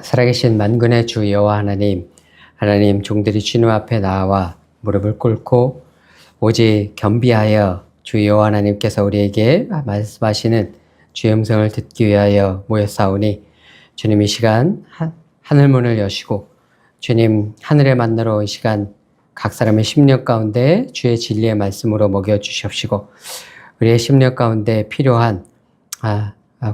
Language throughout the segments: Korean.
살아계신 만군의 주 여호와 하나님 종들이 주님 앞에 나와 무릎을 꿇고 오직 겸비하여 주 여호와 하나님께서 우리에게 말씀하시는 주의 음성을 듣기 위하여 모였사오니 주님 이 시간 하늘문을 여시고 주님 하늘에 만나러 이 시간 각 사람의 심령 가운데 주의 진리의 말씀으로 먹여주시옵시고 우리의 심령 가운데 필요한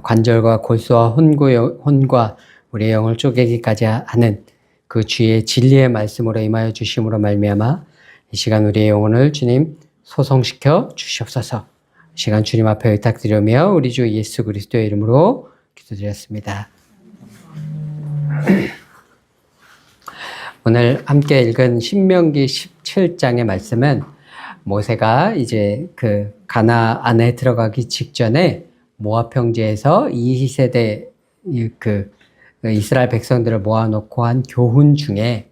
관절과 골수와 혼과 우리의 영을 쪼개기까지 하는 그 주의 진리의 말씀으로 임하여 주심으로 말미암아 이 시간 우리의 영혼을 주님 소성시켜 주시옵소서. 이 시간 주님 앞에 의탁드리며 우리 주 예수 그리스도의 이름으로 기도드렸습니다. 오늘 함께 읽은 신명기 17장의 말씀은 모세가 이제 그 가나안에 들어가기 직전에 모압 평지에서 2세대 그 이스라엘 백성들을 모아놓고 한 교훈 중에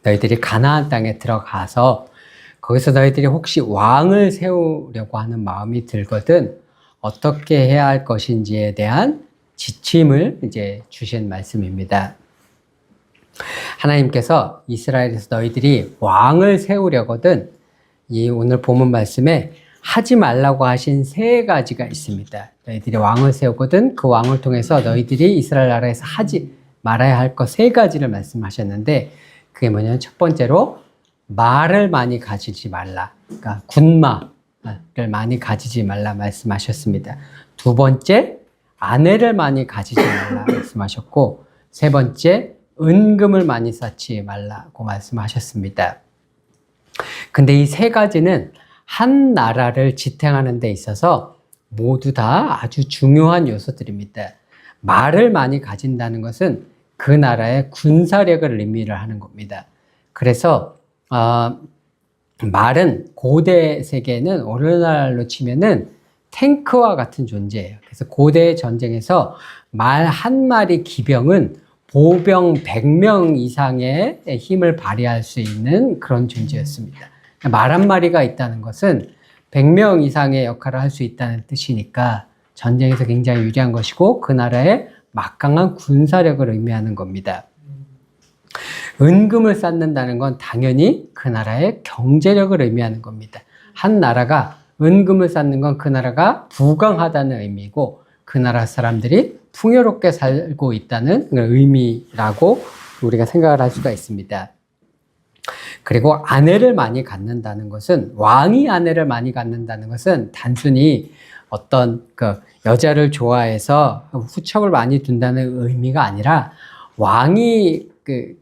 너희들이 가나안 땅에 들어가서 거기서 너희들이 혹시 왕을 세우려고 하는 마음이 들거든 어떻게 해야 할 것인지에 대한 지침을 이제 주신 말씀입니다. 하나님께서 이스라엘에서 너희들이 왕을 세우려거든 이 오늘 본문 말씀에 하지 말라고 하신 세 가지가 있습니다. 너희들이 왕을 세우거든 그 왕을 통해서 너희들이 이스라엘 나라에서 하지 말아야 할 것 세 가지를 말씀하셨는데 그게 뭐냐면 첫 번째로 말을 많이 가지지 말라. 그러니까 군마를 많이 가지지 말라 말씀하셨습니다. 두 번째 아내를 많이 가지지 말라 말씀하셨고 세 번째 은금을 많이 쌓지 말라고 말씀하셨습니다. 근데 이 세 가지는 한 나라를 지탱하는 데 있어서 모두 다 아주 중요한 요소들입니다. 말을 많이 가진다는 것은 그 나라의 군사력을 의미를 하는 겁니다. 그래서 말은 고대 세계에는 오늘날로 치면은 탱크와 같은 존재예요. 그래서 고대 전쟁에서 말 한 마리 기병은 보병 100명 이상의 힘을 발휘할 수 있는 그런 존재였습니다. 말 한 마리가 있다는 것은 100명 이상의 역할을 할 수 있다는 뜻이니까 전쟁에서 굉장히 유리한 것이고 그 나라의 막강한 군사력을 의미하는 겁니다. 은금을 쌓는다는 건 당연히 그 나라의 경제력을 의미하는 겁니다. 한 나라가 은금을 쌓는 건 그 나라가 부강하다는 의미고 그 나라 사람들이 풍요롭게 살고 있다는 의미라고 우리가 생각을 할 수가 있습니다. 그리고 아내를 많이 갖는다는 것은 왕이 아내를 많이 갖는다는 것은 단순히 어떤 그 여자를 좋아해서 후척을 많이 둔다는 의미가 아니라 왕이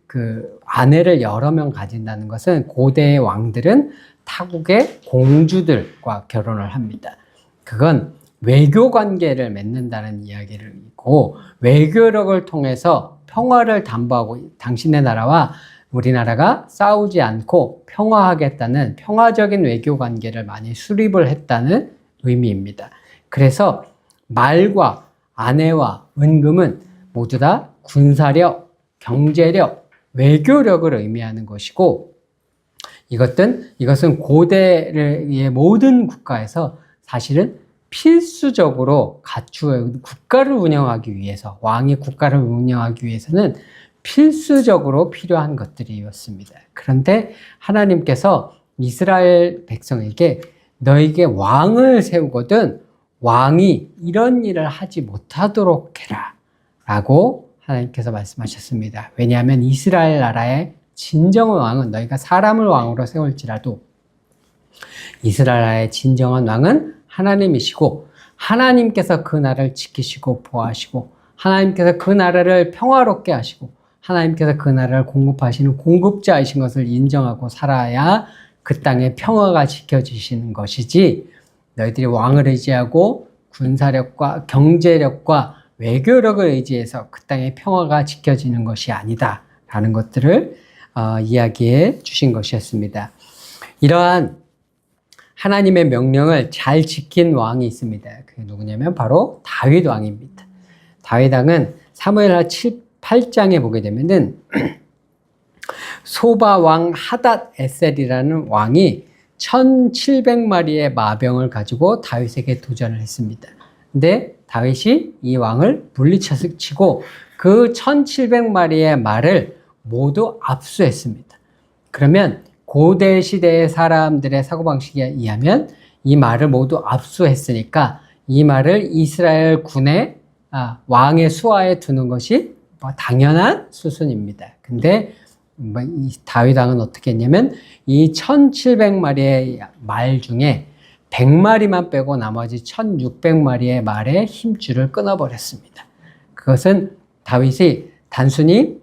그 아내를 여러 명 가진다는 것은 고대의 왕들은 타국의 공주들과 결혼을 합니다. 그건 외교 관계를 맺는다는 이야기를 있고 외교력을 통해서 평화를 담보하고 당신의 나라와 우리나라가 싸우지 않고 평화하겠다는 평화적인 외교 관계를 많이 수립을 했다는 의미입니다. 그래서 말과 아내와 은금은 모두 다 군사력, 경제력, 외교력을 의미하는 것이고 이것은 고대의 모든 국가에서 사실은 필수적으로 갖추어 국가를 운영하기 위해서 왕이 국가를 운영하기 위해서는 필수적으로 필요한 것들이었습니다. 그런데 하나님께서 이스라엘 백성에게 너에게 왕을 세우거든 왕이 이런 일을 하지 못하도록 해라 라고 하나님께서 말씀하셨습니다. 왜냐하면 이스라엘 나라의 진정한 왕은 너희가 사람을 왕으로 세울지라도 이스라엘 나라의 진정한 왕은 하나님이시고 하나님께서 그 나라를 지키시고 보호하시고 하나님께서 그 나라를 평화롭게 하시고 하나님께서 그 나라를 공급하시는 공급자이신 것을 인정하고 살아야 그 땅의 평화가 지켜지시는 것이지 너희들이 왕을 의지하고 군사력과 경제력과 외교력을 의지해서 그 땅의 평화가 지켜지는 것이 아니다 라는 것들을 이야기해 주신 것이었습니다. 이러한 하나님의 명령을 잘 지킨 왕이 있습니다. 그게 누구냐면 바로 다윗 왕입니다. 다윗 왕은 사무엘하 8장에 보게 되면은 소바 왕 하닷 에셀이라는 왕이 1700마리의 마병을 가지고 다윗에게 도전을 했습니다. 근데 다윗이 이 왕을 물리치고 그 1700마리의 말을 모두 압수했습니다. 그러면 고대 시대의 사람들의 사고방식에 의하면 이 말을 모두 압수했으니까 이 말을 이스라엘 군의 왕의 수하에 두는 것이 당연한 수순입니다. 근데 이 다윗 왕은 어떻게 했냐면 이 1700마리의 말 중에 100마리만 빼고 나머지 1600마리의 말의 힘줄을 끊어버렸습니다. 그것은 다윗이 단순히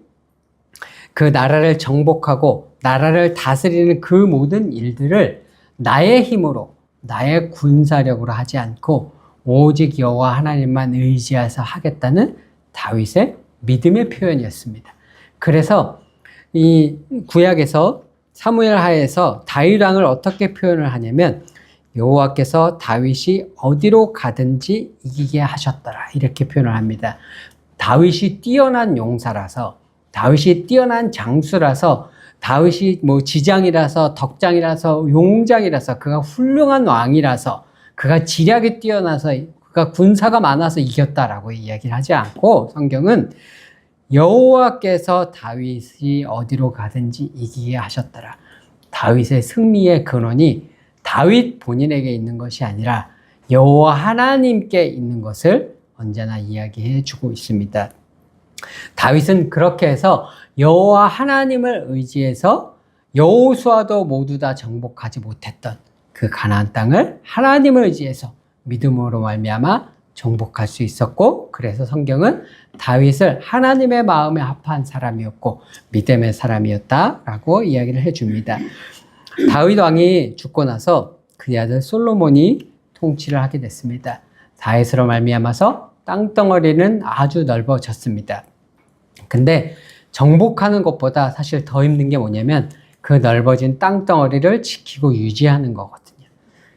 그 나라를 정복하고 나라를 다스리는 그 모든 일들을 나의 힘으로, 나의 군사력으로 하지 않고 오직 여호와 하나님만 의지해서 하겠다는 다윗의 믿음의 표현이었습니다. 그래서 이 구약에서 사무엘 하에서 다윗 왕을 어떻게 표현을 하냐면 여호와께서 다윗이 어디로 가든지 이기게 하셨더라 이렇게 표현을 합니다. 다윗이 뛰어난 용사라서, 다윗이 뛰어난 장수라서, 다윗이 지장이라서, 덕장이라서, 용장이라서, 그가 훌륭한 왕이라서, 그가 지략이 뛰어나서, 그가 군사가 많아서 이겼다라고 이야기를 하지 않고 성경은 여호와께서 다윗이 어디로 가든지 이기게 하셨더라. 다윗의 승리의 근원이 다윗 본인에게 있는 것이 아니라 여호와 하나님께 있는 것을 언제나 이야기해 주고 있습니다. 다윗은 그렇게 해서 여호와 하나님을 의지해서 여호수아도 모두 다 정복하지 못했던 그 가나안 땅을 하나님을 의지해서 믿음으로 말미암아 정복할 수 있었고, 그래서 성경은 다윗을 하나님의 마음에 합한 사람이었고 믿음의 사람이었다라고 이야기를 해줍니다. 다윗 왕이 죽고 나서 그의 아들 솔로몬이 통치를 하게 됐습니다. 다윗으로 말미암아서 땅덩어리는 아주 넓어졌습니다. 근데 정복하는 것보다 사실 더 힘든 게 뭐냐면 그 넓어진 땅덩어리를 지키고 유지하는 거거든요.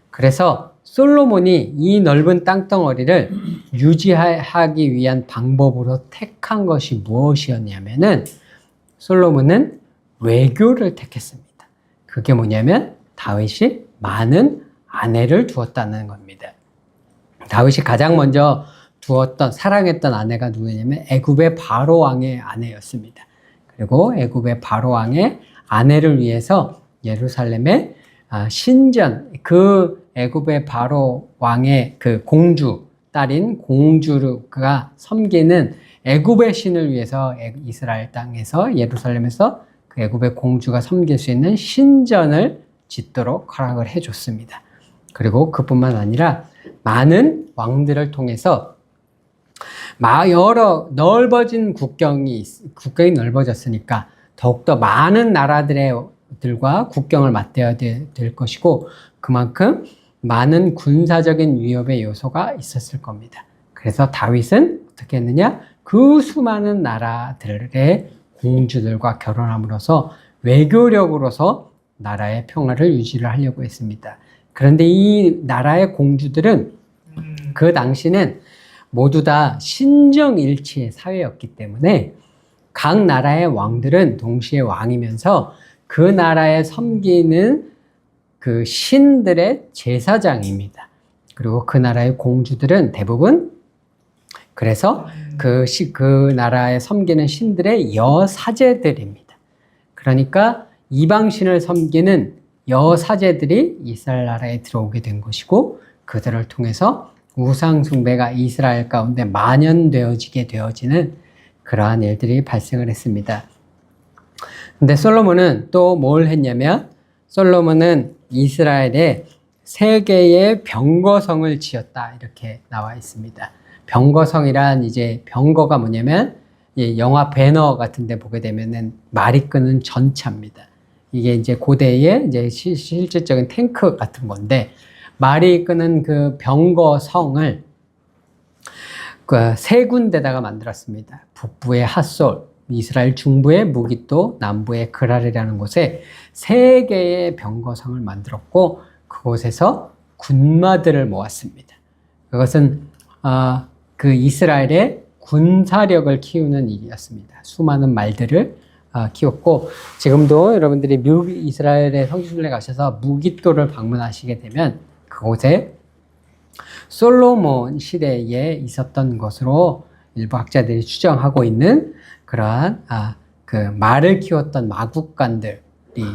그래서 솔로몬이 이 넓은 땅덩어리를 유지하기 위한 방법으로 택한 것이 무엇이었냐면은 솔로몬은 외교를 택했습니다. 그게 뭐냐면 다윗이 많은 아내를 두었다는 겁니다. 다윗이 가장 먼저 두었던, 사랑했던 아내가 누구냐면 애굽의 바로 왕의 아내였습니다. 그리고 애굽의 바로 왕의 아내를 위해서 예루살렘의 신전, 그 애굽의 바로 왕의 그 공주, 딸인 공주가 섬기는 애굽의 신을 위해서 이스라엘 땅에서 예루살렘에서 그 애굽의 공주가 섬길 수 있는 신전을 짓도록 허락을 해줬습니다. 그리고 그뿐만 아니라 많은 왕들을 통해서 여러 넓어진 국경이 넓어졌으니까 더욱더 많은 나라들과 국경을 맞대어야 될 것이고 그만큼 많은 군사적인 위협의 요소가 있었을 겁니다. 그래서 다윗은 어떻게 했느냐? 그 수많은 나라들의 공주들과 결혼함으로써 외교력으로서 나라의 평화를 유지를 하려고 했습니다. 그런데 이 나라의 공주들은 그 당시는 모두 다 신정일치의 사회였기 때문에 각 나라의 왕들은 동시에 왕이면서 그 나라에 섬기는 그 신들의 제사장입니다. 그리고 그 나라의 공주들은 대부분 그래서 그 나라에 섬기는 신들의 여사제들입니다. 그러니까 이방신을 섬기는 여사제들이 이스라엘 나라에 들어오게 된 것이고 그들을 통해서 우상숭배가 이스라엘 가운데 되어지는 그러한 일들이 발생을 했습니다. 근데 솔로몬은 또 뭘 했냐면 솔로몬은 이스라엘에 3개의 병거성을 지었다 이렇게 나와 있습니다. 병거성이란 이제 병거가 뭐냐면 영화 배너 같은 데 보게 되면은 말이 끄는 전차입니다. 이게 이제 고대의 이제 실질적인 탱크 같은 건데 말이 끄는 그 병거성을 그 3군데다가 만들었습니다. 북부의 핫솔, 이스라엘 중부의 무깃도, 남부의 그랄이라는 곳에 3개의 병거성을 만들었고 그곳에서 군마들을 모았습니다. 그것은 그 이스라엘의 군사력을 키우는 일이었습니다. 수많은 말들을 키웠고 지금도 여러분들이 이스라엘의 성지순례 가셔서 무깃도를 방문하시게 되면 그곳에 솔로몬 시대에 있었던 것으로 일부 학자들이 추정하고 있는 그러한 그 말을 키웠던 마국간들이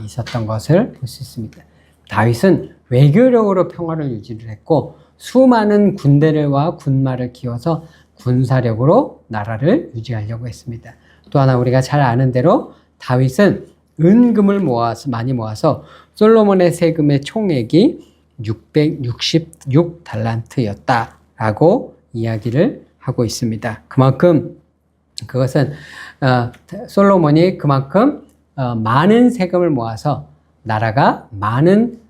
있었던 것을 볼 수 있습니다. 다윗은 외교력으로 평화를 유지를 했고 수많은 군대와 군마를 키워서 군사력으로 나라를 유지하려고 했습니다. 또 하나 우리가 잘 아는 대로 다윗은 은금을 많이 모아서 솔로몬의 세금의 총액이 666달란트였다라고 이야기를 하고 있습니다. 그만큼 그것은 솔로몬이 그만큼 많은 세금을 모아서 나라가 많은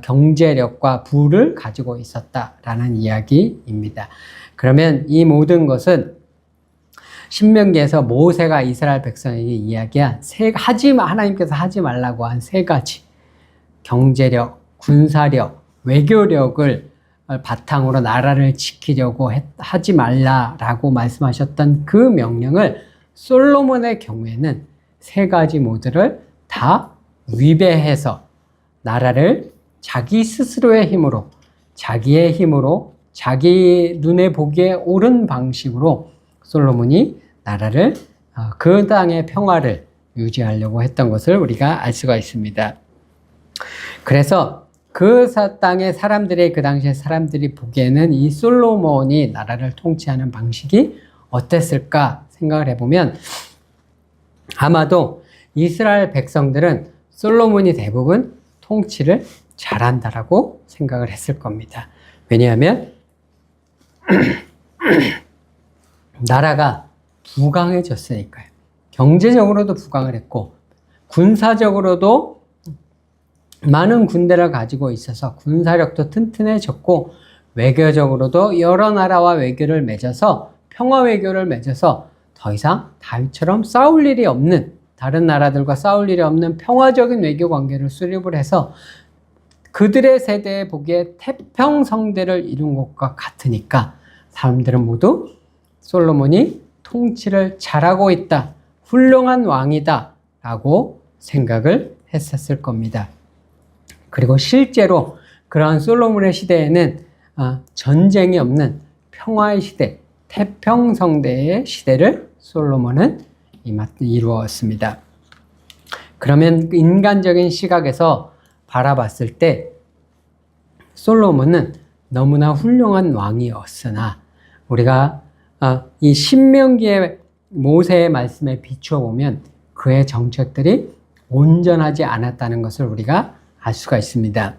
경제력과 부를 가지고 있었다라는 이야기입니다. 그러면 이 모든 것은 신명기에서 모세가 이스라엘 백성에게 이야기한 하나님께서 하지 말라고 한 세 가지 경제력, 군사력, 외교력을 바탕으로 나라를 지키려고 하지 말라라고 말씀하셨던 그 명령을 솔로몬의 경우에는 세 가지 모두를 다 위배해서 나라를 자기 스스로의 힘으로, 자기의 힘으로, 자기 눈에 보기에 옳은 방식으로 솔로몬이 나라를 그 땅의 평화를 유지하려고 했던 것을 우리가 알 수가 있습니다. 그래서 그 땅의 사람들이 그 당시에 사람들이 보기에는 이 솔로몬이 나라를 통치하는 방식이 어땠을까 생각을 해보면 아마도 이스라엘 백성들은 솔로몬이 대부분 통치를 잘한다라고 생각을 했을 겁니다. 왜냐하면 나라가 부강해졌으니까요. 경제적으로도 부강을 했고 군사적으로도 많은 군대를 가지고 있어서 군사력도 튼튼해졌고 외교적으로도 여러 나라와 외교를 맺어서 평화 외교를 맺어서 더 이상 다윗처럼 싸울 일이 없는 다른 나라들과 싸울 일이 없는 평화적인 외교 관계를 수립을 해서 그들의 세대에 보기에 태평성대를 이룬 것과 같으니까 사람들은 모두 솔로몬이 통치를 잘하고 있다, 훌륭한 왕이다 라고 생각을 했었을 겁니다. 그리고 실제로 그러한 솔로몬의 시대에는 전쟁이 없는 평화의 시대, 태평성대의 시대를 솔로몬은 이루었습니다. 그러면 인간적인 시각에서 바라봤을 때 솔로몬은 너무나 훌륭한 왕이었으나 우리가 이 신명기의 모세의 말씀에 비추어 보면 그의 정책들이 온전하지 않았다는 것을 우리가 알 수가 있습니다.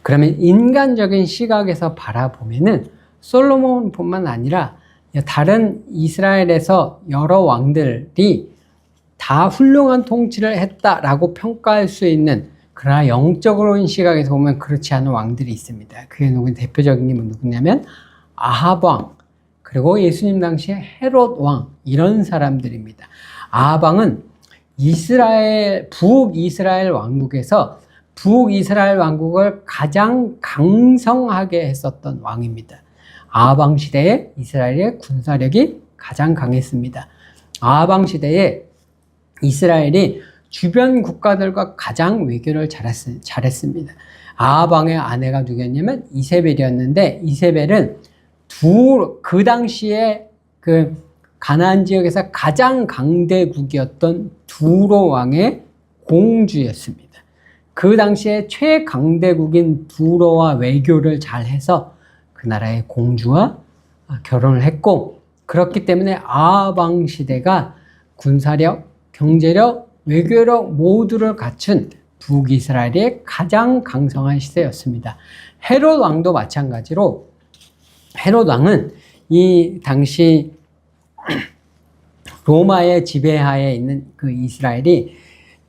그러면 인간적인 시각에서 바라보면은 솔로몬뿐만 아니라 다른 이스라엘에서 여러 왕들이 다 훌륭한 통치를 했다라고 평가할 수 있는 그러나 영적으로인 시각에서 보면 그렇지 않은 왕들이 있습니다. 그게 대표적인 게 누구냐면 아합 왕, 그리고 예수님 당시에 헤롯 왕, 이런 사람들입니다. 아합 왕은 북이스라엘 왕국에서 북이스라엘 왕국을 가장 강성하게 했었던 왕입니다. 아합 왕 시대에 이스라엘의 군사력이 가장 강했습니다. 아합 왕 시대에 이스라엘이 주변 국가들과 가장 외교를 잘했습니다. 아합 왕의 아내가 누구였냐면 이세벨이었는데 이세벨은 그 당시에 그 가나안 지역에서 가장 강대국이었던 두로 왕의 공주였습니다. 그 당시에 최강대국인 두로와 외교를 잘해서 그 나라의 공주와 결혼을 했고 그렇기 때문에 아합 왕 시대가 군사력, 경제력, 외교력 모두를 갖춘 북이스라엘의 가장 강성한 시대였습니다. 헤롯 왕도 마찬가지로 헤롯 왕은 이 당시 로마의 지배하에 있는 그 이스라엘이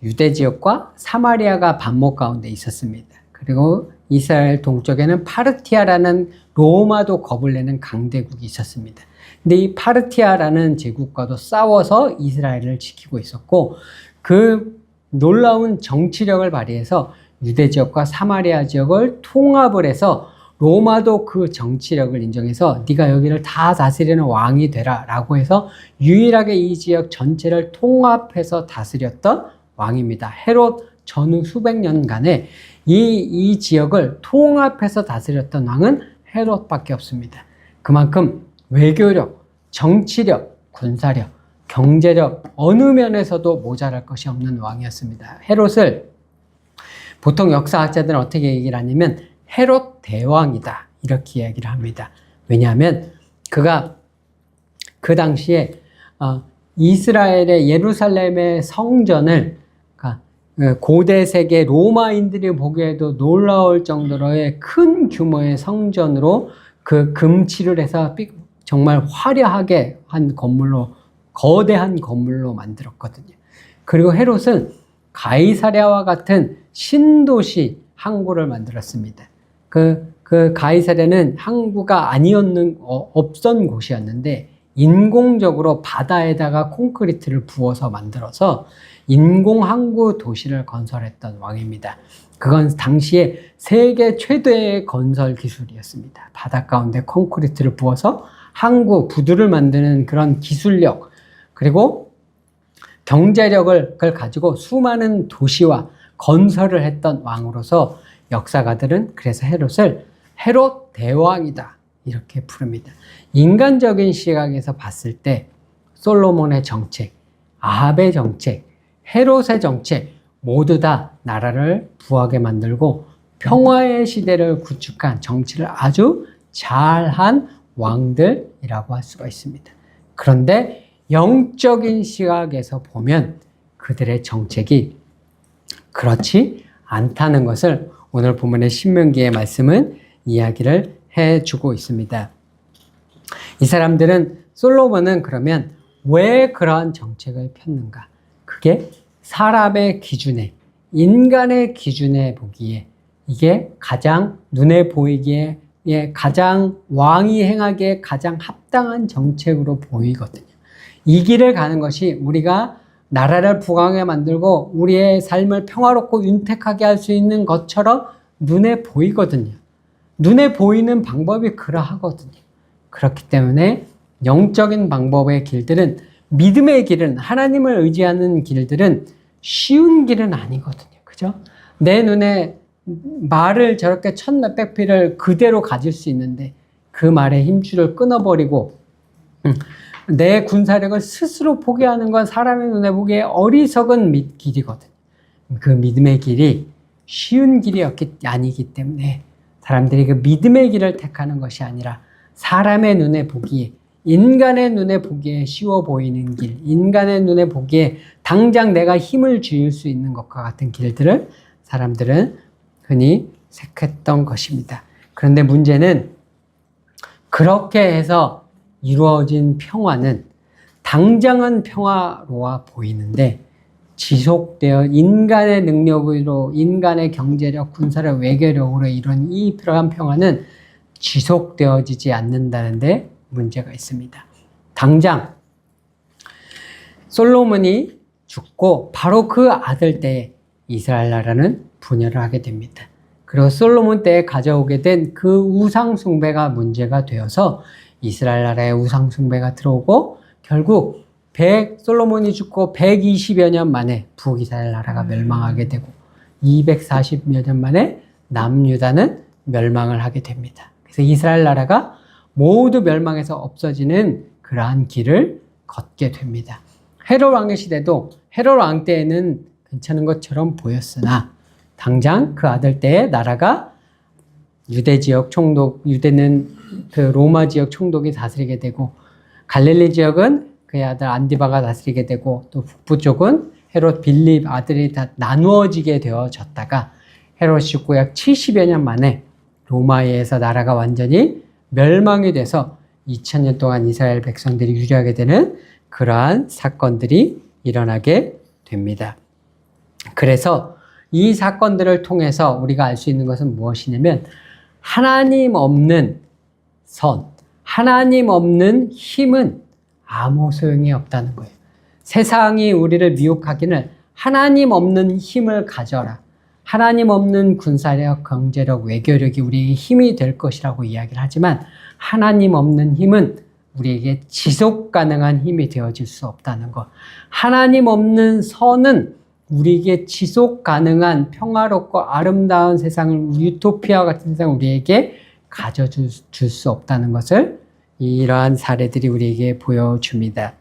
유대 지역과 사마리아가 반목 가운데 있었습니다. 그리고 이스라엘 동쪽에는 파르티아라는 로마도 겁을 내는 강대국이 있었습니다. 근데 이 파르티아라는 제국과도 싸워서 이스라엘을 지키고 있었고 그 놀라운 정치력을 발휘해서 유대 지역과 사마리아 지역을 통합을 해서 로마도 그 정치력을 인정해서 네가 여기를 다 다스리는 왕이 되라 라고 해서 유일하게 이 지역 전체를 통합해서 다스렸던 왕입니다. 헤롯 전후 수백 년간에 이 지역을 통합해서 다스렸던 왕은 헤롯밖에 없습니다. 그만큼 외교력, 정치력, 군사력, 경제력 어느 면에서도 모자랄 것이 없는 왕이었습니다. 헤롯을 보통 역사학자들은 어떻게 얘기를 하냐면 헤롯 대왕이다 이렇게 이야기를 합니다. 왜냐하면 그가 그 당시에 이스라엘의 예루살렘의 성전을 고대 세계 로마인들이 보기에도 놀라울 정도로의 큰 규모의 성전으로 그 금칠을 해서 정말 화려하게 한 건물로, 거대한 건물로 만들었거든요. 그리고 헤롯은 가이사랴와 같은 신도시 항구를 만들었습니다. 그 가이사랴는 항구가 없던 곳이었는데 인공적으로 바다에다가 콘크리트를 부어서 만들어서 인공 항구 도시를 건설했던 왕입니다. 그건 당시에 세계 최대의 건설 기술이었습니다. 바다 가운데 콘크리트를 부어서 항구, 부두를 만드는 그런 기술력, 그리고 경제력을 가지고 수많은 도시와 건설을 했던 왕으로서 역사가들은 그래서 헤롯을 헤롯 대왕이다 이렇게 부릅니다. 인간적인 시각에서 봤을 때 솔로몬의 정책, 아합의 정책, 헤롯의 정책 모두 다 나라를 부하게 만들고 평화의 시대를 구축한 정치를 아주 잘한 왕들이라고 할 수가 있습니다. 그런데 영적인 시각에서 보면 그들의 정책이 그렇지 않다는 것을 오늘 본문의 신명기의 말씀은 이야기를 해주고 있습니다. 이 사람들은 솔로몬은 그러면 왜 그러한 정책을 폈는가? 그게 사람의 기준에, 인간의 기준에 보기에 이게 가장 눈에 보이기에 가장 왕이 행하기에 가장 합당한 정책으로 보이거든요. 이 길을 가는 것이 우리가 나라를 부강하게 만들고 우리의 삶을 평화롭고 윤택하게 할 수 있는 것처럼 눈에 보이거든요. 눈에 보이는 방법이 그러하거든요. 그렇기 때문에 영적인 방법의 길들은, 믿음의 길은, 하나님을 의지하는 길들은 쉬운 길은 아니거든요. 그죠? 내 눈에 말을 저렇게 천몇백 필을 그대로 가질 수 있는데 그 말의 힘줄을 끊어버리고 내 군사력을 스스로 포기하는 건 사람의 눈에 보기에 어리석은 길이거든요. 그 믿음의 길이 쉬운 길이 아니기 때문에 사람들이 그 믿음의 길을 택하는 것이 아니라 사람의 눈에 보기에, 인간의 눈에 보기에 쉬워 보이는 길, 인간의 눈에 보기에 당장 내가 힘을 줄 수 있는 것과 같은 길들을 사람들은 흔히 택했던 것입니다. 그런데 문제는 그렇게 해서 이루어진 평화는 당장은 평화로워 보이는데 지속되어 인간의 능력으로, 인간의 경제력, 군사력, 외교력으로 이룬 이 평화는 지속되어지지 않는다는 데 문제가 있습니다. 당장 솔로몬이 죽고 바로 그 아들 때에 이스라엘 나라는 분열을 하게 됩니다. 그리고 솔로몬 때에 가져오게 된 그 우상 숭배가 문제가 되어서 이스라엘 나라에 우상 숭배가 들어오고 결국 솔로몬이 죽고 120여 년 만에 북이스라엘 나라가 멸망하게 되고 240여 년 만에 남유다는 멸망을 하게 됩니다. 그래서 이스라엘 나라가 모두 멸망해서 없어지는 그러한 길을 걷게 됩니다. 헤롯 왕의 시대도 헤롯 왕 때에는 괜찮은 것처럼 보였으나 당장 그 아들 때에 나라가 유대 지역 총독, 유대는 그 로마 지역 총독이 다스리게 되고 갈릴리 지역은 그의 아들 안디바가 다스리게 되고 또 북부 쪽은 헤롯 빌립 아들이 다 나누어지게 되어졌다가 헤롯이 죽고 약 70여 년 만에 로마에 의해서 나라가 완전히 멸망이 돼서 2000년 동안 이스라엘 백성들이 유리하게 되는 그러한 사건들이 일어나게 됩니다. 그래서 이 사건들을 통해서 우리가 알 수 있는 것은 무엇이냐면 하나님 없는 선, 하나님 없는 힘은 아무 소용이 없다는 거예요. 세상이 우리를 미혹하기는 하나님 없는 힘을 가져라. 하나님 없는 군사력, 경제력, 외교력이 우리에게 힘이 될 것이라고 이야기를 하지만 하나님 없는 힘은 우리에게 지속 가능한 힘이 되어질 수 없다는 것. 하나님 없는 선은 우리에게 지속 가능한 평화롭고 아름다운 세상을, 유토피아 같은 세상을 우리에게 가져줄 수 없다는 것을 이러한 사례들이 우리에게 보여줍니다.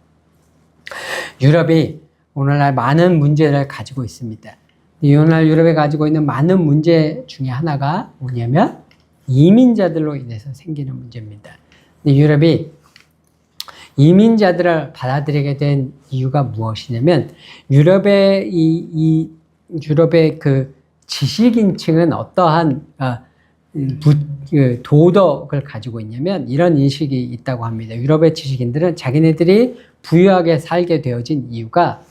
유럽이 오늘날 많은 문제를 가지고 있습니다. 오늘날 유럽에 가지고 있는 많은 문제 중에 하나가 뭐냐면 이민자들로 인해서 생기는 문제입니다. 유럽이 이민자들을 받아들이게 된 이유가 무엇이냐면 유럽의 유럽의 그 지식인층은 어떠한 도덕을 가지고 있냐면 이런 인식이 있다고 합니다. 유럽의 지식인들은 자기네들이 부유하게 살게 되어진 이유가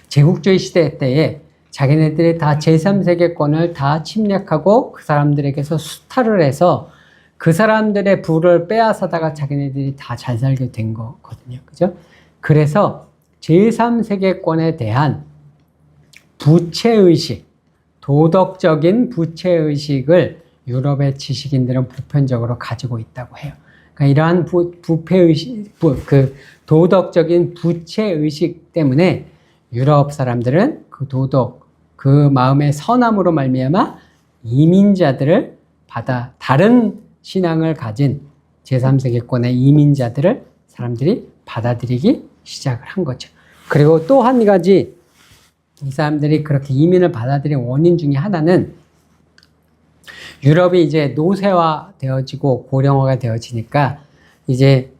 제국주의 시대 때에 자기네들이 다 제3세계권을 다 침략하고 그 사람들에게서 수탈을 해서 그 사람들의 부를 빼앗아다가 자기네들이 다 잘 살게 된 거거든요. 그죠? 그래서 제3세계권에 대한 부채의식, 도덕적인 부채의식을 유럽의 지식인들은 보편적으로 가지고 있다고 해요. 그러니까 이러한 부패의식, 도덕적인 부채의식 때문에 유럽 사람들은 그 도덕, 그 마음의 선함으로 말미암아 이민자들을 다른 신앙을 가진 제3세계권의 이민자들을 사람들이 받아들이기 시작을 한 거죠. 그리고 또 한 가지 이 사람들이 그렇게 이민을 받아들인 원인 중에 하나는 유럽이 이제 노쇠화 되어지고 고령화가 되어지니까 이제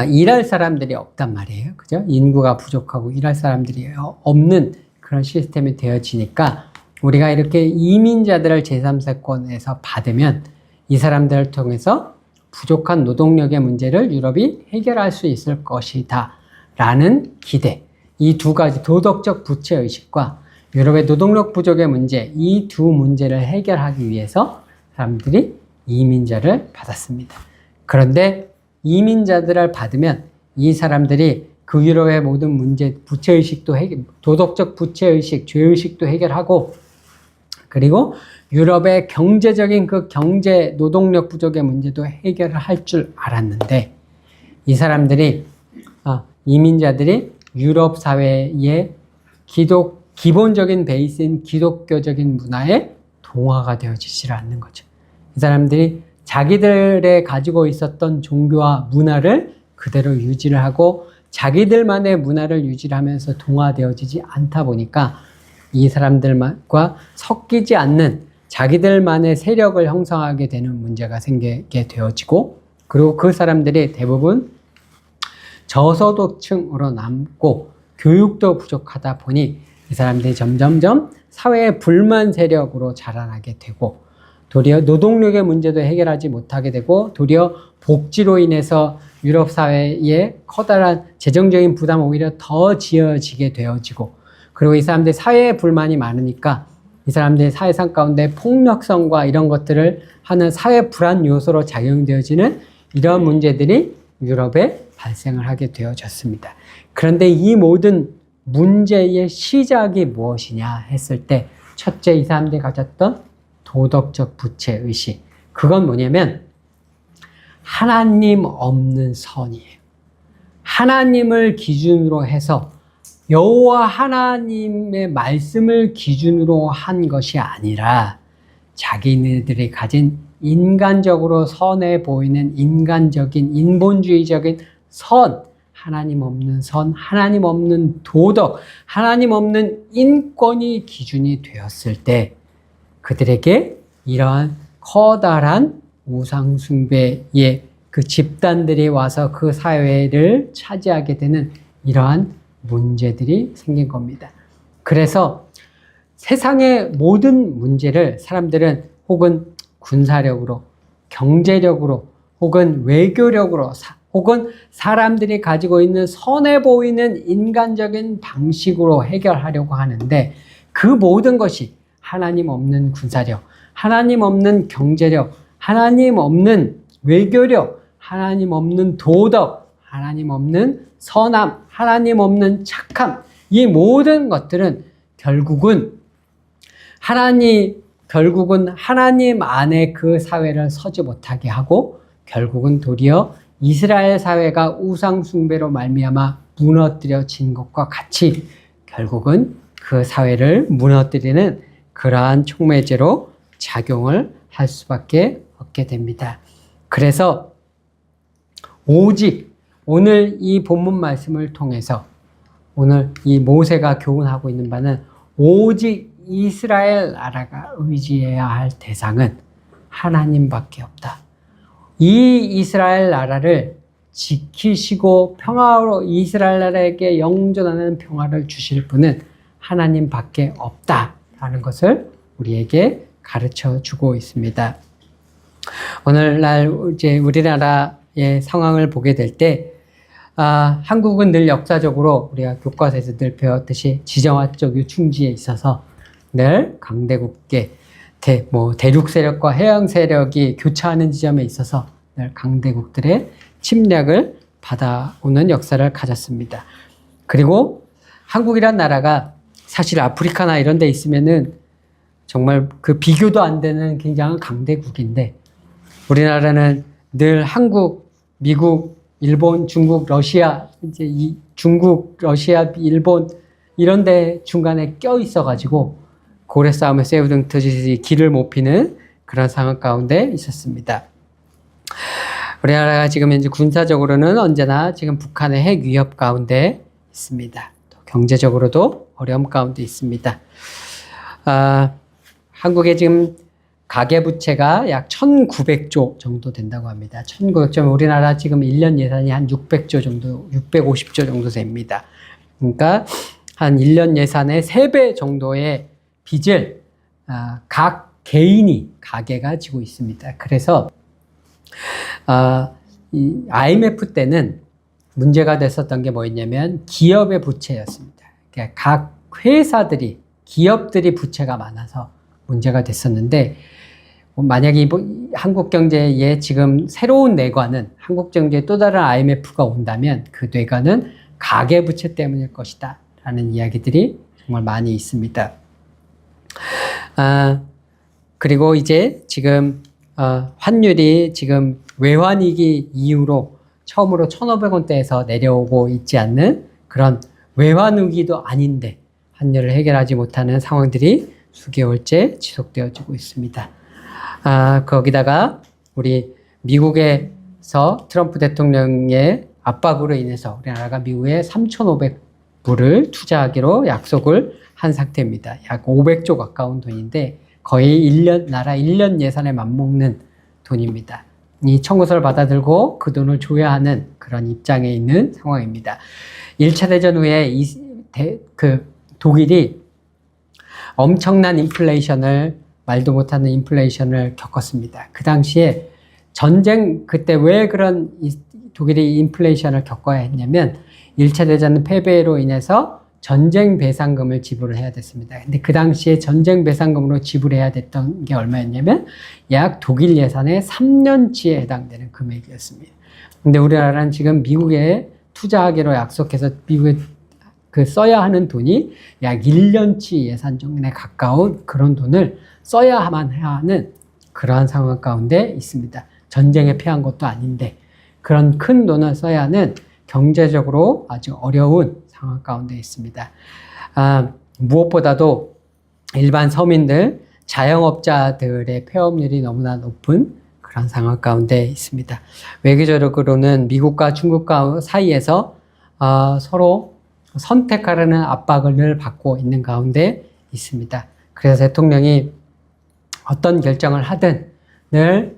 일할 사람들이 없단 말이에요. 그죠? 인구가 부족하고 일할 사람들이 없는 그런 시스템이 되어지니까 우리가 이렇게 이민자들을 제3세권에서 받으면 이 사람들을 통해서 부족한 노동력의 문제를 유럽이 해결할 수 있을 것이다 라는 기대, 이 두 가지 도덕적 부채의식과 유럽의 노동력 부족의 문제, 이 두 문제를 해결하기 위해서 사람들이 이민자를 받았습니다. 그런데 이민자들을 받으면 이 사람들이 그 유럽의 모든 문제, 부채의식도 도덕적 부채의식, 죄의식도 해결하고 그리고 유럽의 경제적인 그 경제 노동력 부족의 문제도 해결을 할 줄 알았는데 이 사람들이 이민자들이 유럽 사회의 기본적인 베이스인 기독교적인 문화에 동화가 되어지지 않는 거죠. 이 사람들이 자기들의 가지고 있었던 종교와 문화를 그대로 유지를 하고 자기들만의 문화를 유지하면서 동화되어지지 않다 보니까 이 사람들과 섞이지 않는 자기들만의 세력을 형성하게 되는 문제가 생기게 되어지고 그리고 그 사람들이 대부분 저소득층으로 남고 교육도 부족하다 보니 이 사람들이 점점점 사회의 불만 세력으로 자라나게 되고 도리어 노동력의 문제도 해결하지 못하게 되고 도리어 복지로 인해서 유럽 사회에 커다란 재정적인 부담 오히려 더 지어지게 되어지고 그리고 이 사람들이 사회에 불만이 많으니까 이 사람들이 사회상 가운데 폭력성과 이런 것들을 하는 사회 불안 요소로 작용되어지는 이런 문제들이 유럽에 발생을 하게 되어졌습니다. 그런데 이 모든 문제의 시작이 무엇이냐 했을 때 첫째 이 사람들이 가졌던 도덕적 부채의식, 그건 뭐냐면 하나님 없는 선이에요. 하나님을 기준으로 해서 여호와 하나님의 말씀을 기준으로 한 것이 아니라 자기네들이 가진 인간적으로 선해 보이는 인간적인 인본주의적인 선, 하나님 없는 선, 하나님 없는 도덕, 하나님 없는 인권이 기준이 되었을 때 그들에게 이러한 커다란 우상숭배의 그 집단들이 와서 그 사회를 차지하게 되는 이러한 문제들이 생긴 겁니다. 그래서 세상의 모든 문제를 사람들은 혹은 군사력으로, 경제력으로, 혹은 외교력으로, 혹은 사람들이 가지고 있는 선해 보이는 인간적인 방식으로 해결하려고 하는데 그 모든 것이 하나님 없는 군사력, 하나님 없는 경제력, 하나님 없는 외교력, 하나님 없는 도덕, 하나님 없는 선함, 하나님 없는 착함, 이 모든 것들은 결국은 하나님 안에 그 사회를 서지 못하게 하고 결국은 도리어 이스라엘 사회가 우상 숭배로 말미암아 무너뜨려진 것과 같이 결국은 그 사회를 무너뜨리는 그러한 촉매제로 작용을 할 수밖에 없게 됩니다. 그래서 오직 오늘 이 본문 말씀을 통해서 오늘 이 모세가 교훈하고 있는 바는 오직 이스라엘 나라가 의지해야 할 대상은 하나님밖에 없다. 이 이스라엘 나라를 지키시고 평화로 이스라엘 나라에게 영존하는 평화를 주실 분은 하나님밖에 없다라는 것을 우리에게 가르쳐 주고 있습니다. 오늘날 이제 우리나라의 상황을 보게 될 때, 한국은 늘 역사적으로 우리가 교과서에서 늘 배웠듯이 지정학적 유충지에 있어서 늘 강대국계, 대륙 세력과 해양 세력이 교차하는 지점에 있어서 늘 강대국들의 침략을 받아오는 역사를 가졌습니다. 그리고 한국이란 나라가 사실 아프리카나 이런 데 있으면은 정말 그 비교도 안 되는 굉장한 강대국인데, 우리나라는 늘 한국, 미국, 일본, 중국, 러시아, 이제 이 중국, 러시아, 일본 이런 데 중간에 껴 있어가지고 고래 싸움에 새우등 터지듯이 길을 못 피는 그런 상황 가운데 있었습니다. 우리나라가 지금 현재 군사적으로는 언제나 지금 북한의 핵 위협 가운데 있습니다. 또 경제적으로도 어려움 가운데 있습니다. 한국의 지금 가계부채가 약 1,900조 정도 된다고 합니다. 1,900조, 우리나라 지금 1년 예산이 한 600조 정도, 650조 정도 됩니다. 그러니까 한 1년 예산의 3배 정도의 빚을 각 개인이, 가계가 지고 있습니다. 그래서 이 IMF 때는 문제가 됐었던 게 뭐였냐면 기업의 부채였습니다. 그러니까 각 회사들이, 기업들이 부채가 많아서 문제가 됐었는데, 만약에 한국 경제에 지금 새로운 뇌관은, 한국 경제에 또 다른 IMF가 온다면 그 뇌관은 가계부채 때문일 것이다 라는 이야기들이 정말 많이 있습니다. 그리고 이제 지금 환율이 지금 외환위기 이후로 처음으로 1,500원대에서 내려오고 있지 않는 그런 외환위기도 아닌데 환율을 해결하지 못하는 상황들이 수개월째 지속되어지고 있습니다. 거기다가 우리 미국에서 트럼프 대통령의 압박으로 인해서 우리나라가 미국에 3,500불을 투자하기로 약속을 한 상태입니다. 약 500조 가까운 돈인데 거의 나라 1년 예산에 맞먹는 돈입니다. 이 청구서를 받아들고 그 돈을 줘야 하는 그런 입장에 있는 상황입니다. 1차 대전 후에 독일이 엄청난 인플레이션을, 말도 못하는 인플레이션을 겪었습니다. 그 당시에 그때 왜 그런 독일이 인플레이션을 겪어야 했냐면 1차 대전 패배로 인해서 전쟁 배상금을 지불을 해야 됐습니다. 근데 그 당시에 전쟁 배상금으로 지불해야 됐던 게 얼마였냐면 약 독일 예산의 3년치에 해당되는 금액이었습니다. 근데 우리나라는 지금 미국에 투자하기로 약속해서 미국에 써야 하는 돈이 약 1년치 예산 정도에 가까운 그런 돈을 써야만 해야 하는 그러한 상황 가운데 있습니다. 전쟁에 패한 것도 아닌데 그런 큰 돈을 써야 하는 경제적으로 아주 어려운 상황 가운데 있습니다. 무엇보다도 일반 서민들, 자영업자들의 폐업률이 너무나 높은 그런 상황 가운데 있습니다. 외교적으로는 미국과 중국과 사이에서 서로 선택하라는 압박을 늘 받고 있는 가운데 있습니다. 그래서 대통령이 어떤 결정을 하든 늘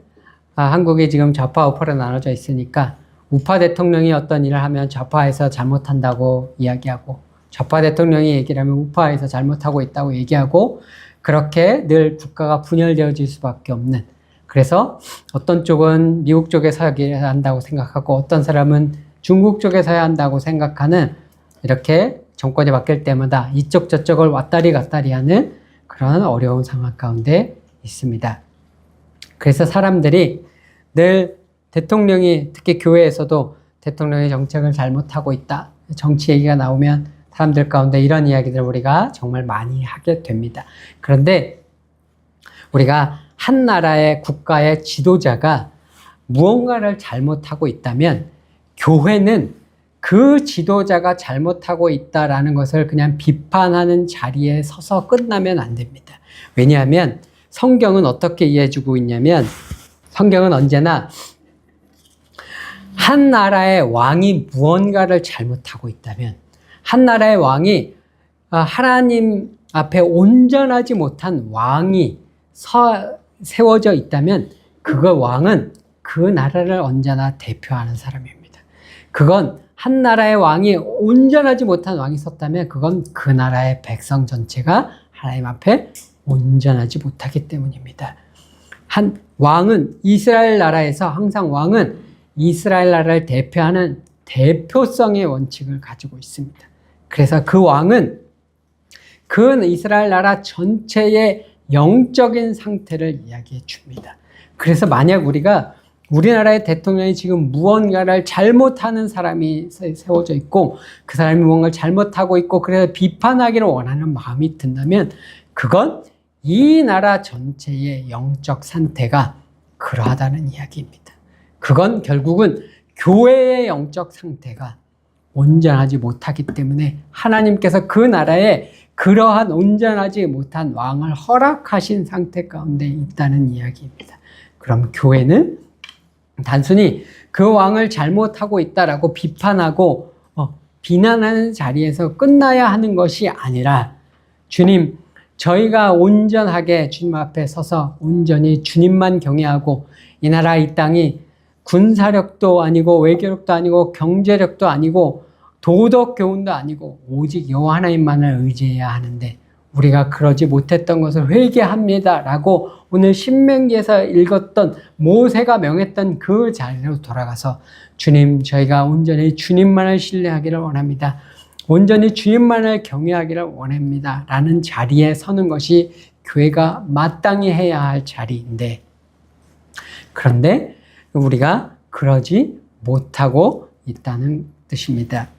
한국이 지금 좌파 우파로 나눠져 있으니까 우파 대통령이 어떤 일을 하면 좌파에서 잘못한다고 이야기하고, 좌파 대통령이 얘기를 하면 우파에서 잘못하고 있다고 얘기하고, 그렇게 늘 국가가 분열되어질 수밖에 없는, 그래서 어떤 쪽은 미국 쪽에서 해야 한다고 생각하고 어떤 사람은 중국 쪽에서 해야 한다고 생각하는, 이렇게 정권이 바뀔 때마다 이쪽 저쪽을 왔다리 갔다리 하는 그런 어려운 상황 가운데 있습니다. 그래서 사람들이 늘 대통령이, 특히 교회에서도 대통령이 정책을 잘못하고 있다, 정치 얘기가 나오면 사람들 가운데 이런 이야기들을 우리가 정말 많이 하게 됩니다. 그런데 우리가 한 나라의 국가의 지도자가 무언가를 잘못하고 있다면 교회는 그 지도자가 잘못하고 있다라는 것을 그냥 비판하는 자리에 서서 끝나면 안 됩니다. 왜냐하면 성경은 어떻게 이해해주고 있냐면, 성경은 언제나 한 나라의 왕이 무언가를 잘못하고 있다면, 한 나라의 왕이 하나님 앞에 온전하지 못한 왕이 세워져 있다면, 그 왕은 그 나라를 언제나 대표하는 사람입니다. 그건 한 나라의 왕이 온전하지 못한 왕이 섰다면 그건 그 나라의 백성 전체가 하나님 앞에 온전하지 못하기 때문입니다. 한 왕은 이스라엘 나라에서 항상 왕은 이스라엘 나라를 대표하는 대표성의 원칙을 가지고 있습니다. 그래서 그 왕은 그 이스라엘 나라 전체의 영적인 상태를 이야기해 줍니다. 그래서 만약 우리나라의 대통령이 지금 무언가를 잘못하는 사람이 세워져 있고 그 사람이 무언가를 잘못하고 있고 그래서 비판하기를 원하는 마음이 든다면 그건 이 나라 전체의 영적 상태가 그러하다는 이야기입니다. 그건 결국은 교회의 영적 상태가 온전하지 못하기 때문에 하나님께서 그 나라에 그러한 온전하지 못한 왕을 허락하신 상태 가운데 있다는 이야기입니다. 그럼 교회는 단순히 그 왕을 잘못하고 있다라고 비판하고 비난하는 자리에서 끝나야 하는 것이 아니라 주님, 저희가 온전하게 주님 앞에 서서 온전히 주님만 경외하고 이 나라 이 땅이 군사력도 아니고 외교력도 아니고 경제력도 아니고 도덕 교훈도 아니고 오직 여호와 하나님만을 의지해야 하는데 우리가 그러지 못했던 것을 회개합니다 라고 오늘 신명기에서 읽었던 모세가 명했던 그 자리로 돌아가서 주님, 저희가 온전히 주님만을 신뢰하기를 원합니다. 온전히 주님만을 경외하기를 원합니다 라는 자리에 서는 것이 교회가 마땅히 해야 할 자리인데, 그런데 우리가 그러지 못하고 있다는 뜻입니다.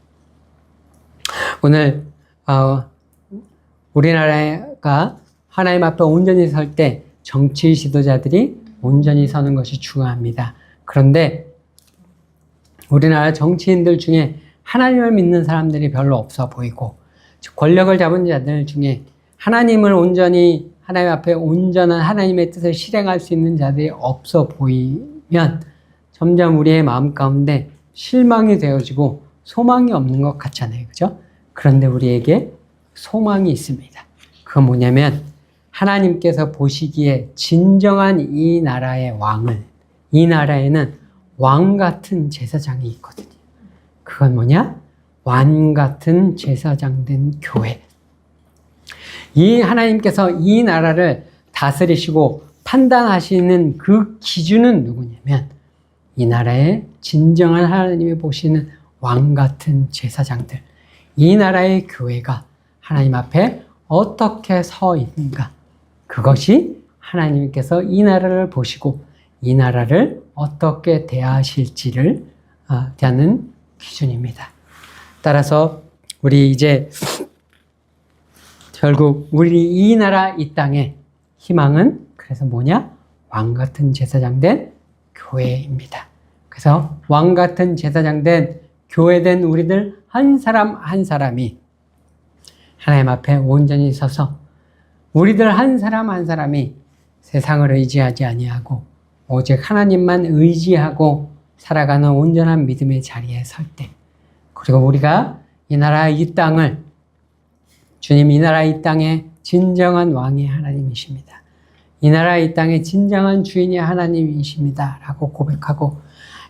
오늘 우리나라가 하나님 앞에 온전히 설 때 정치 지도자들이 온전히 서는 것이 중요합니다. 그런데 우리나라 정치인들 중에 하나님을 믿는 사람들이 별로 없어 보이고 권력을 잡은 자들 중에 하나님을 온전히 하나님 앞에 온전한 하나님의 뜻을 실행할 수 있는 자들이 없어 보이면 점점 우리의 마음 가운데 실망이 되어지고 소망이 없는 것 같잖아요. 그죠? 그런데 우리에게 소망이 있습니다. 그건 뭐냐면 하나님께서 보시기에 진정한 이 나라의 왕을, 이 나라에는 왕 같은 제사장이 있거든요. 그건 뭐냐? 왕 같은 제사장 된 교회. 이 하나님께서 이 나라를 다스리시고 판단하시는 그 기준은 누구냐면 이 나라의 진정한 하나님이 보시는 왕 같은 제사장들, 이 나라의 교회가 하나님 앞에 어떻게 서 있는가, 그것이 하나님께서 이 나라를 보시고 이 나라를 어떻게 대하실지를 대하는 기준입니다. 따라서 우리 이제 결국 우리 이 나라 이 땅의 희망은 그래서 뭐냐? 왕 같은 제사장 된 교회입니다. 그래서 왕 같은 제사장 된 교회된 우리들 한 사람 한 사람이 하나님 앞에 온전히 서서 우리들 한 사람 한 사람이 세상을 의지하지 아니하고 오직 하나님만 의지하고 살아가는 온전한 믿음의 자리에 설 때, 그리고 우리가 이 나라 이 땅을 주님, 이 나라 이 땅의 진정한 왕이 하나님이십니다. 이 나라 이 땅의 진정한 주인이 하나님이십니다 라고 고백하고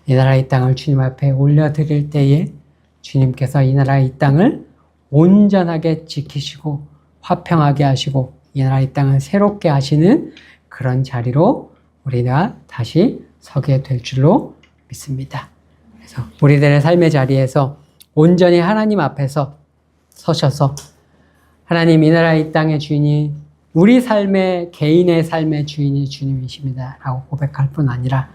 이 나라 이 땅을 주님 앞에 올려드릴 때에 주님께서 이 나라 이 땅을 온전하게 지키시고 화평하게 하시고 이 나라 이 땅을 새롭게 하시는 그런 자리로 우리가 다시 서게 될 줄로 믿습니다. 그래서 우리들의 삶의 자리에서 온전히 하나님 앞에서 서셔서 하나님, 이 나라 이 땅의 주인이 우리 삶의 개인의 삶의 주인이 주님이십니다 라고 고백할 뿐 아니라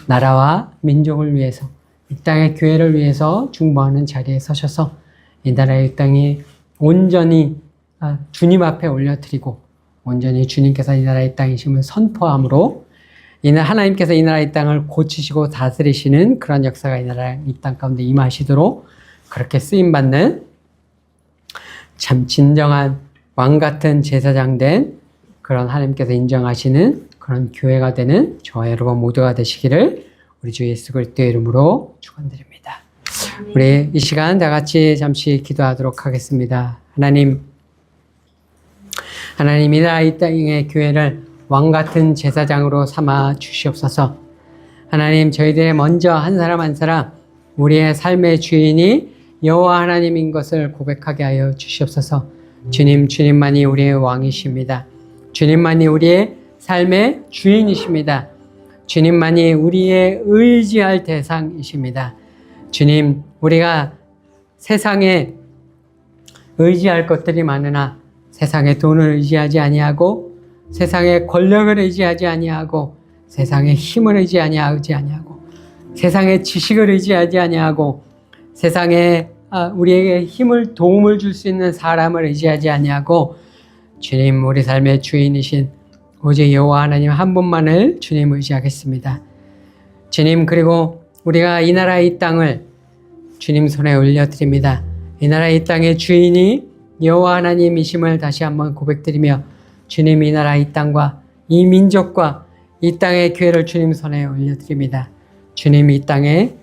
나라와 민족을 위해서 이 땅의 교회를 위해서 중보하는 자리에 서셔서 이 나라의 이 땅이 온전히 주님 앞에 올려드리고 온전히 주님께서 이 나라의 땅이심을 선포함으로 하나님께서 이 나라의 땅을 고치시고 다스리시는 그런 역사가 이 나라 이 땅 가운데 임하시도록 그렇게 쓰임받는 참 진정한 왕 같은 제사장 된 그런 하나님께서 인정하시는 그런 교회가 되는 저와 여러분 모두가 되시기를 우리 주 예수 그리스도의 이름으로 축원드립니다. 우리 이 시간 다 같이 잠시 기도하도록 하겠습니다. 하나님 이 나라 이 땅의 교회를 왕같은 제사장으로 삼아 주시옵소서. 하나님 저희들의 먼저 한 사람 한 사람 우리의 삶의 주인이 여호와 하나님인 것을 고백하게 하여 주시옵소서. 주님만이 우리의 왕이십니다. 주님만이 우리의 삶의 주인이십니다. 주님만이 우리의 의지할 대상이십니다. 주님, 우리가 세상에 의지할 것들이 많으나 세상의 돈을 의지하지 아니하고 세상의 권력을 의지하지 아니하고 세상의 힘을 의지하지 아니하고 세상의 지식을 의지하지 아니하고 세상에 우리에게 힘을 도움을 줄 수 있는 사람을 의지하지 아니하고 주님 우리 삶의 주인이신 오직 여호와 하나님 한 분만을 주님 의지하겠습니다. 주님 그리고 우리가 이 나라 이 땅을 주님 손에 올려드립니다. 이 나라 이 땅의 주인이 여호와 하나님이심을 다시 한번 고백드리며 주님 이 나라 이 땅과 이 민족과 이 땅의 교회를 주님 손에 올려드립니다. 주님 이 땅에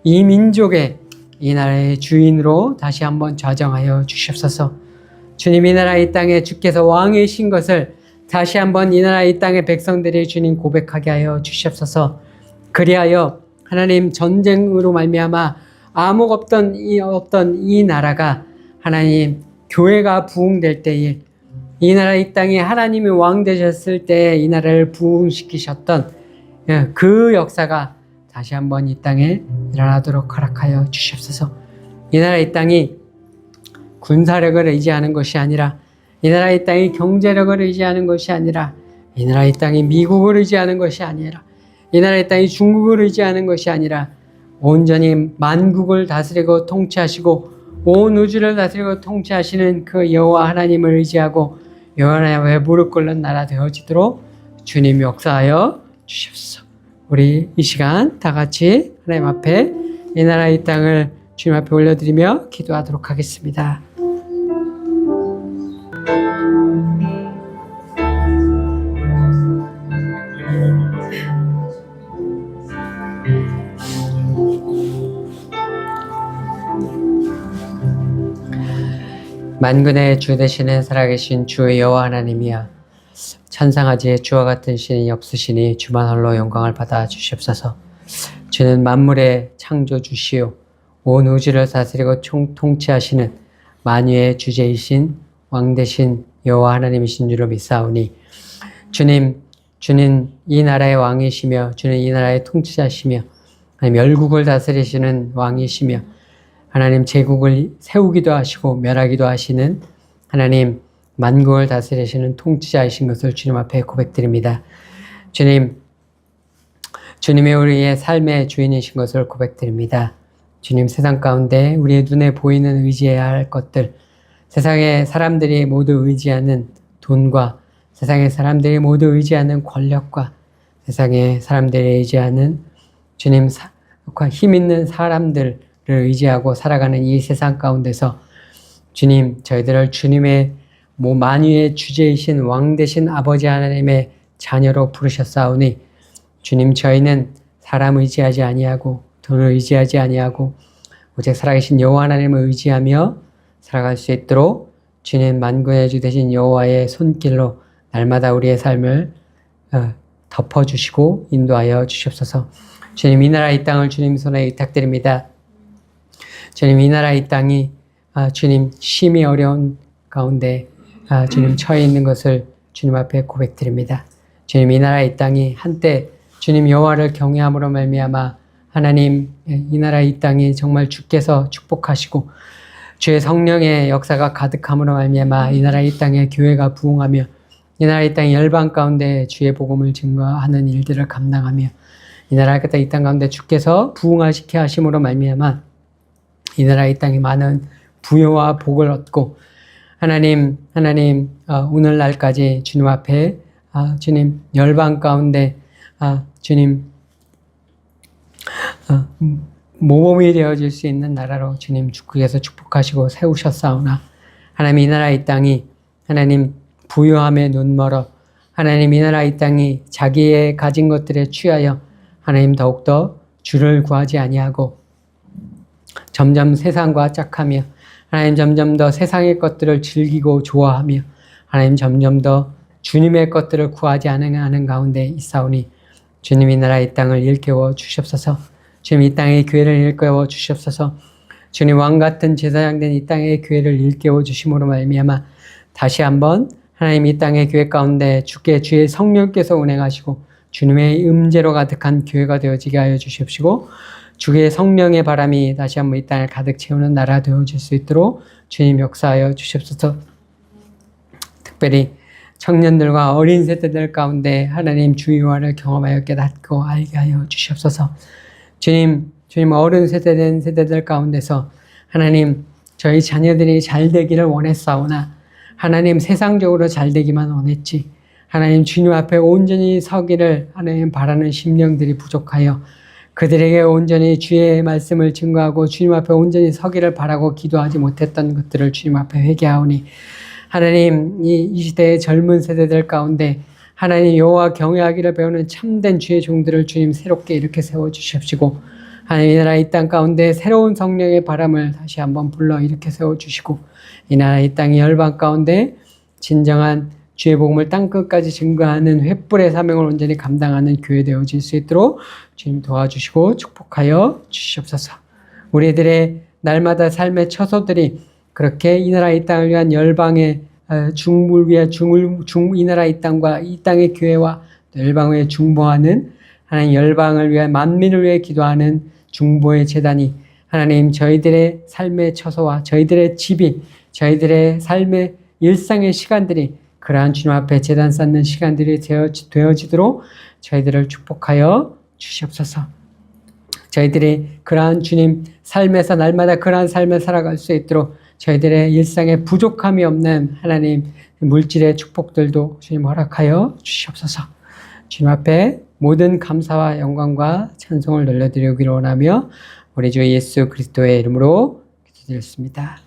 이 민족의 이 나라의 주인으로 다시 한번 좌정하여 주시옵소서. 주님 이 나라 이 땅에 주께서 왕이신 것을 다시 한번 이 나라 이 땅의 백성들이 주님 고백하게 하여 주시옵소서. 그리하여 하나님 전쟁으로 말미암아 아무 없던 이 나라가 하나님 교회가 부흥될 때에 이 나라 이 땅에 하나님이 왕 되셨을 때 이 나라를 부흥시키셨던 그 역사가 다시 한번 이 땅에 일어나도록 허락하여 주시옵소서. 이 나라 이 땅이 군사력을 의지하는 것이 아니라 이 나라 이 땅이 경제력을 의지하는 것이 아니라 이 나라 이 땅이 미국을 의지하는 것이 아니라 이 나라 이 땅이 중국을 의지하는 것이 아니라 온전히 만국을 다스리고 통치하시고 온 우주를 다스리고 통치하시는 그 여호와 하나님을 의지하고 여호와 하나님의 무릎 꿇는 나라 되어지도록 주님 역사하여 주시옵소서. 우리 이 시간 다 같이 하나님 앞에 이 나라 이 땅을 주님 앞에 올려드리며 기도하도록 하겠습니다. 만군의 주 되시는 살아계신 주 여호와 하나님이여, 천상하지에 주와 같은 신이 없으시니 주만 홀로 영광을 받아 주시옵소서. 주는 만물의 창조주시오 온 우주를 다스리고 통치하시는 만유의 주제이신 왕 되신 여호와 하나님이신 줄로 믿사오니 주는 이 나라의 왕이시며 주는 이 나라의 통치자시며 하나님 열국을 다스리시는 왕이시며 하나님 제국을 세우기도 하시고 멸하기도 하시는 하나님 만국을 다스리시는 통치자이신 것을 주님 앞에 고백드립니다. 주님이 우리의 삶의 주인이신 것을 고백드립니다. 주님 세상 가운데 우리의 눈에 보이는 의지해야 할 것들, 세상의 사람들이 모두 의지하는 돈과 세상의 사람들이 모두 의지하는 권력과 세상의 사람들이 의지하는 주님 힘 있는 사람들을 의지하고 살아가는 이 세상 가운데서 주님 저희들을 주님의 만유의 주제이신 왕 되신 아버지 하나님의 자녀로 부르셨사오니 주님 저희는 사람 의지하지 아니하고 돈을 의지하지 아니하고 오직 살아계신 여호와 하나님을 의지하며 살아갈 수 있도록 주님 만군의 주 되신 여호와의 손길로 날마다 우리의 삶을 덮어주시고 인도하여 주시옵소서. 주님 이 나라 이 땅을 주님 손에 의탁드립니다. 주님 이 나라 이 땅이 주님 심히 어려운 가운데 주님 처해 있는 것을 주님 앞에 고백드립니다. 주님 이 나라 이 땅이 한때 주님 여호와를 경외함으로 말미암아 하나님 이 나라 이 땅이 정말 주께서 축복하시고 주의 성령의 역사가 가득함으로 말미암아 이 나라 이 땅에 교회가 부흥하며 이 나라 이 땅 열방 가운데 주의 복음을 증거하는 일들을 감당하며 이 나라 이 땅 가운데 주께서 부흥하시게 하심으로 말미암아 이 나라 이 땅이 많은 부요와 복을 얻고 하나님 오늘날까지 주님 앞에 주님 열방 가운데 주님 모범이 되어질 수 있는 나라로 주님 주께서 축복하시고 세우셨사오나 하나님 이 나라 이 땅이 하나님 부요함에 눈멀어 하나님 이 나라 이 땅이 자기의 가진 것들에 취하여 하나님 더욱더 주를 구하지 아니하고 점점 세상과 짝하며 하나님 점점 더 세상의 것들을 즐기고 좋아하며 하나님 점점 더 주님의 것들을 구하지 않는 가운데 있사오니 주님 이 나라 이 땅을 일깨워 주시옵소서. 주님 이 땅의 교회를 일깨워 주시옵소서. 주님 왕같은 제사장 된 이 땅의 교회를 일깨워 주심으로 말미암아 다시 한번 하나님 이 땅의 교회 가운데 주의 성령께서 운행하시고 주님의 음재로 가득한 교회가 되어지게 하여 주시옵시고 주의 성령의 바람이 다시 한번 이 땅을 가득 채우는 나라 되어질 수 있도록 주님 역사하여 주시옵소서. 특별히 청년들과 어린 세대들 가운데 하나님 주의 영화를 경험하여 깨닫고 알게 하여 주시옵소서. 주님 어른 세대된 세대들 가운데서 하나님 저희 자녀들이 잘 되기를 원했사오나 하나님 세상적으로 잘 되기만 원했지 하나님 주님 앞에 온전히 서기를 하나님 바라는 심령들이 부족하여 그들에게 온전히 주의 말씀을 증거하고 주님 앞에 온전히 서기를 바라고 기도하지 못했던 것들을 주님 앞에 회개하오니 하나님 이 시대의 젊은 세대들 가운데 하나님 여호와 경외하기를 배우는 참된 주의 종들을 주님 새롭게 이렇게 세워주십시고 하나님 이 나라 이 땅 가운데 새로운 성령의 바람을 다시 한번 불러 이렇게 세워주시고 이 나라 이 땅의 열방 가운데 진정한 주의 복음을 땅끝까지 증거하는 횃불의 사명을 온전히 감당하는 교회 되어질 수 있도록 주님 도와주시고 축복하여 주시옵소서. 우리들의 날마다 삶의 처소들이 그렇게 이 나라 이 땅을 위한 열방의 중물 위에 이 나라 이 땅과 이 땅의 교회와 열방을 위해 중보하는 하나님 열방을 위해 만민을 위해 기도하는 중보의 재단이 하나님 저희들의 삶의 처소와 저희들의 집이 저희들의 삶의 일상의 시간들이 그러한 주님 앞에 재단 쌓는 시간들이 되어지도록 저희들을 축복하여 주시옵소서. 저희들이 그러한 주님 삶에서 날마다 그러한 삶을 살아갈 수 있도록 저희들의 일상에 부족함이 없는 하나님 물질의 축복들도 주님 허락하여 주시옵소서. 주님 앞에 모든 감사와 영광과 찬송을 돌려드리기를 원하며 우리 주 예수 그리스도의 이름으로 기도드렸습니다.